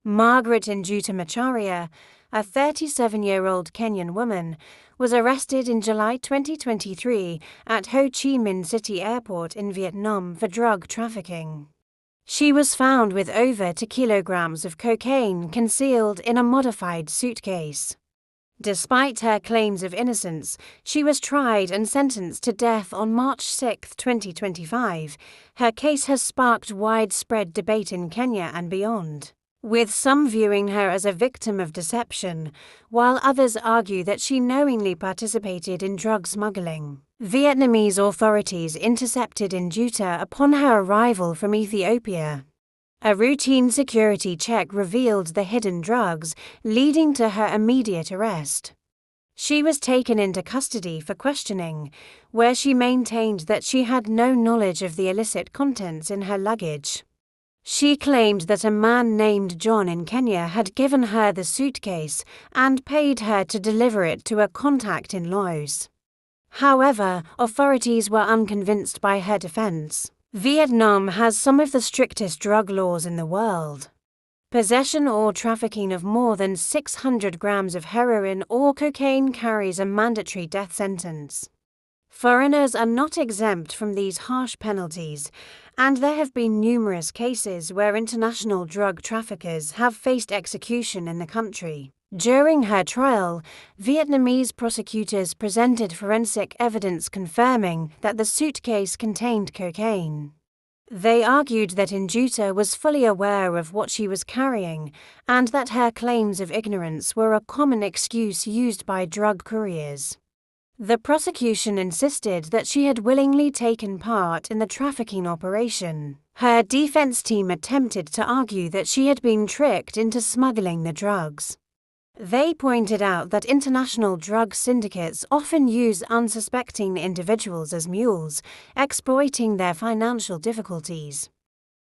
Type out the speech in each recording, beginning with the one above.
Margaret Nduta, a 37-year-old Kenyan woman, was arrested in July 2023 at Ho Chi Minh City Airport in Vietnam for drug trafficking. She was found with over 2 kilograms of cocaine concealed in a modified suitcase. Despite her claims of innocence, she was tried and sentenced to death on March 6, 2025. Her case has sparked widespread debate in Kenya and beyond, with some viewing her as a victim of deception, while others argue that she knowingly participated in drug smuggling. Vietnamese authorities intercepted Nduta upon her arrival from Ethiopia. A routine security check revealed the hidden drugs, leading to her immediate arrest. She was taken into custody for questioning, where she maintained that she had no knowledge of the illicit contents in her luggage. She claimed that a man named John in Kenya had given her the suitcase and paid her to deliver it to a contact in Laos. However, authorities were unconvinced by her defense. Vietnam has some of the strictest drug laws in the world. Possession or trafficking of more than 600 grams of heroin or cocaine carries a mandatory death sentence. Foreigners are not exempt from these harsh penalties, and there have been numerous cases where international drug traffickers have faced execution in the country. During her trial, Vietnamese prosecutors presented forensic evidence confirming that the suitcase contained cocaine. They argued that Nduta was fully aware of what she was carrying and that her claims of ignorance were a common excuse used by drug couriers. The prosecution insisted that she had willingly taken part in the trafficking operation. Her defense team attempted to argue that she had been tricked into smuggling the drugs. They pointed out that international drug syndicates often use unsuspecting individuals as mules, exploiting their financial difficulties.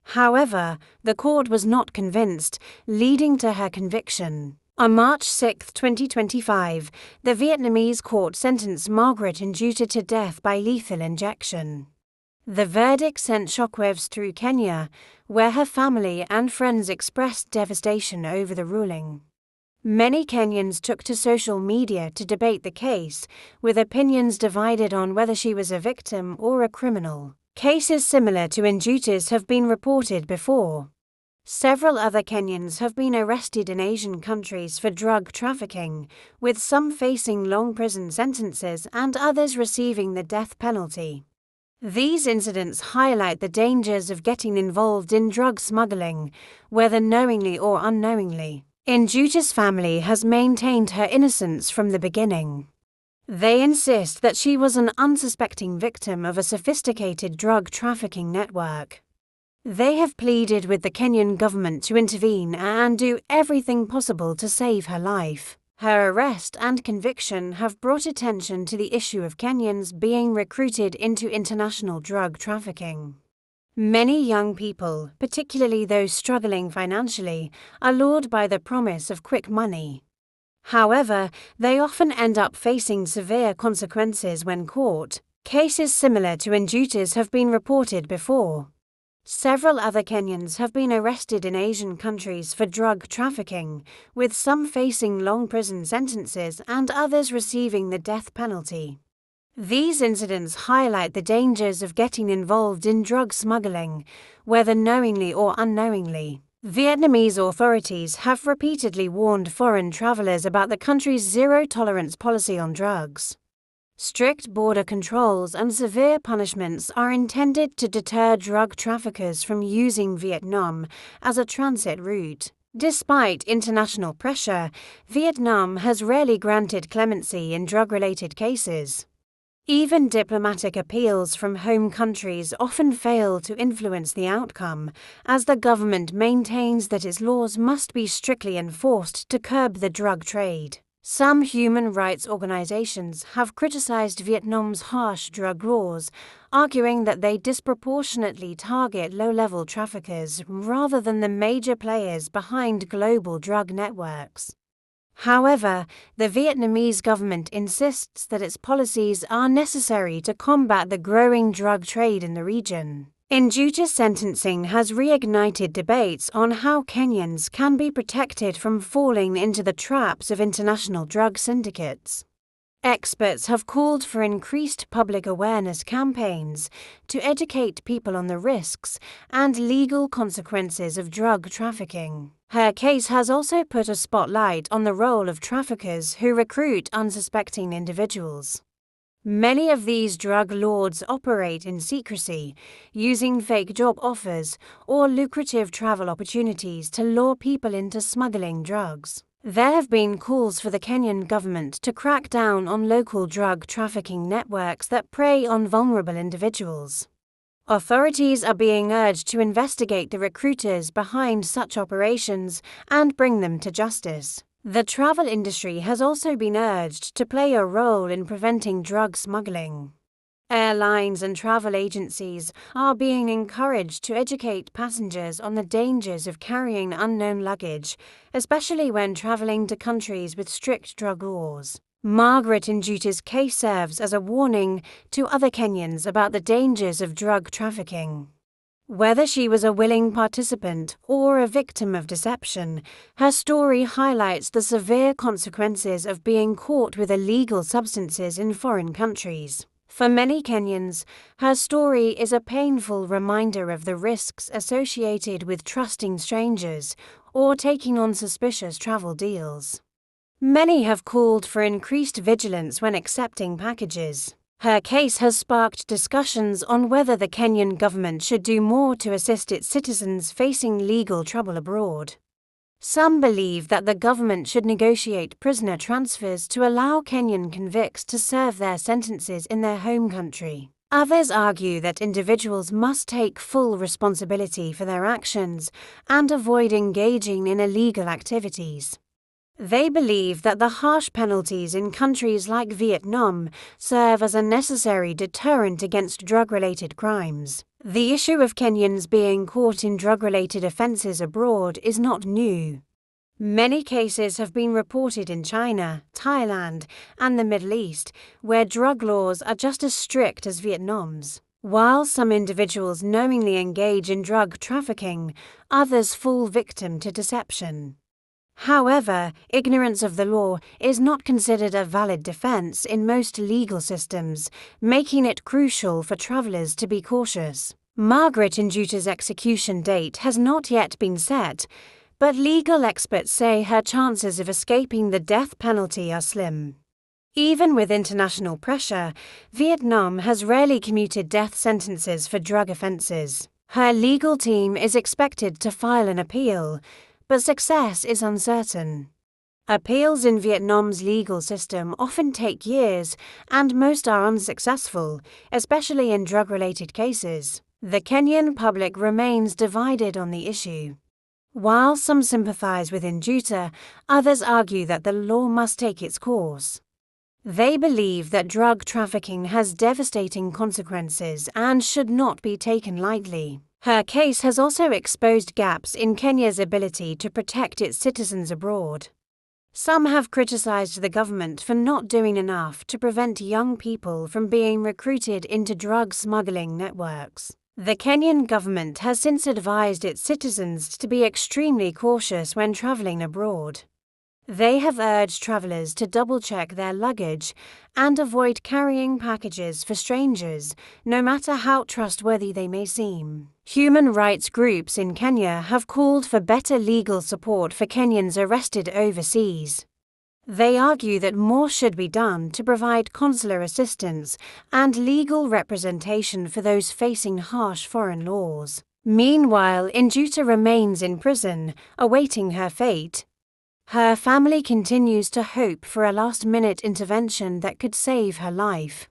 However, the court was not convinced, leading to her conviction. On March 6, 2025, the Vietnamese court sentenced Margaret Nduta to death by lethal injection. The verdict sent shockwaves through Kenya, where her family and friends expressed devastation over the ruling. Many Kenyans took to social media to debate the case, with opinions divided on whether she was a victim or a criminal. Cases similar to Nduta's have been reported before. Several other Kenyans have been arrested in Asian countries for drug trafficking, with some facing long prison sentences and others receiving the death penalty. These incidents highlight the dangers of getting involved in drug smuggling, whether knowingly or unknowingly. Nduta's family has maintained her innocence from the beginning. They insist that she was an unsuspecting victim of a sophisticated drug trafficking network. They have pleaded with the Kenyan government to intervene and do everything possible to save her life. Her arrest and conviction have brought attention to the issue of Kenyans being recruited into international drug trafficking. Many young people, particularly those struggling financially, are lured by the promise of quick money. However, they often end up facing severe consequences when caught. Cases similar to Nduta's have been reported before. Several other Kenyans have been arrested in Asian countries for drug trafficking, with some facing long prison sentences and others receiving the death penalty. These incidents highlight the dangers of getting involved in drug smuggling, whether knowingly or unknowingly. Vietnamese authorities have repeatedly warned foreign travelers about the country's zero-tolerance policy on drugs. Strict border controls and severe punishments are intended to deter drug traffickers from using Vietnam as a transit route. Despite international pressure, Vietnam has rarely granted clemency in drug-related cases. Even diplomatic appeals from home countries often fail to influence the outcome, as the government maintains that its laws must be strictly enforced to curb the drug trade. Some human rights organizations have criticized Vietnam's harsh drug laws, arguing that they disproportionately target low-level traffickers rather than the major players behind global drug networks. However, the Vietnamese government insists that its policies are necessary to combat the growing drug trade in the region. Nduta's sentencing has reignited debates on how Kenyans can be protected from falling into the traps of international drug syndicates. Experts have called for increased public awareness campaigns to educate people on the risks and legal consequences of drug trafficking. Her case has also put a spotlight on the role of traffickers who recruit unsuspecting individuals. Many of these drug lords operate in secrecy, using fake job offers or lucrative travel opportunities to lure people into smuggling drugs. There have been calls for the Kenyan government to crack down on local drug trafficking networks that prey on vulnerable individuals. Authorities are being urged to investigate the recruiters behind such operations and bring them to justice. The travel industry has also been urged to play a role in preventing drug smuggling. Airlines and travel agencies are being encouraged to educate passengers on the dangers of carrying unknown luggage, especially when traveling to countries with strict drug laws. Margaret Nduta's case serves as a warning to other Kenyans about the dangers of drug trafficking. Whether she was a willing participant or a victim of deception, her story highlights the severe consequences of being caught with illegal substances in foreign countries. For many Kenyans, her story is a painful reminder of the risks associated with trusting strangers or taking on suspicious travel deals. Many have called for increased vigilance when accepting packages. Her case has sparked discussions on whether the Kenyan government should do more to assist its citizens facing legal trouble abroad. Some believe that the government should negotiate prisoner transfers to allow Kenyan convicts to serve their sentences in their home country. Others argue that individuals must take full responsibility for their actions and avoid engaging in illegal activities. They believe that the harsh penalties in countries like Vietnam serve as a necessary deterrent against drug-related crimes. The issue of Kenyans being caught in drug-related offences abroad is not new. Many cases have been reported in China, Thailand, and the Middle East, where drug laws are just as strict as Vietnam's. While some individuals knowingly engage in drug trafficking, others fall victim to deception. However, ignorance of the law is not considered a valid defense in most legal systems, making it crucial for travelers to be cautious. Margaret Nduta's execution date has not yet been set, but legal experts say her chances of escaping the death penalty are slim. Even with international pressure, Vietnam has rarely commuted death sentences for drug offences. Her legal team is expected to file an appeal, but success is uncertain. Appeals in Vietnam's legal system often take years, and most are unsuccessful, especially in drug-related cases. The Kenyan public remains divided on the issue. While some sympathize with Nduta, others argue that the law must take its course. They believe that drug trafficking has devastating consequences and should not be taken lightly. Her case has also exposed gaps in Kenya's ability to protect its citizens abroad. Some have criticized the government for not doing enough to prevent young people from being recruited into drug smuggling networks. The Kenyan government has since advised its citizens to be extremely cautious when traveling abroad. They have urged travelers to double-check their luggage and avoid carrying packages for strangers, no matter how trustworthy they may seem. Human rights groups in Kenya have called for better legal support for Kenyans arrested overseas. They argue that more should be done to provide consular assistance and legal representation for those facing harsh foreign laws. Meanwhile, Nduta remains in prison, awaiting her fate. Her family continues to hope for a last-minute intervention that could save her life.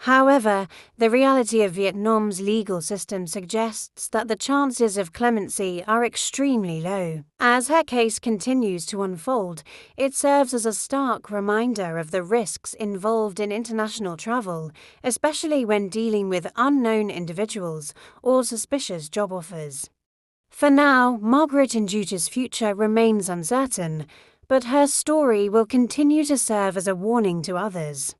However, the reality of Vietnam's legal system suggests that the chances of clemency are extremely low. As her case continues to unfold, it serves as a stark reminder of the risks involved in international travel, especially when dealing with unknown individuals or suspicious job offers. For now, Margaret Nduta's future remains uncertain, but her story will continue to serve as a warning to others.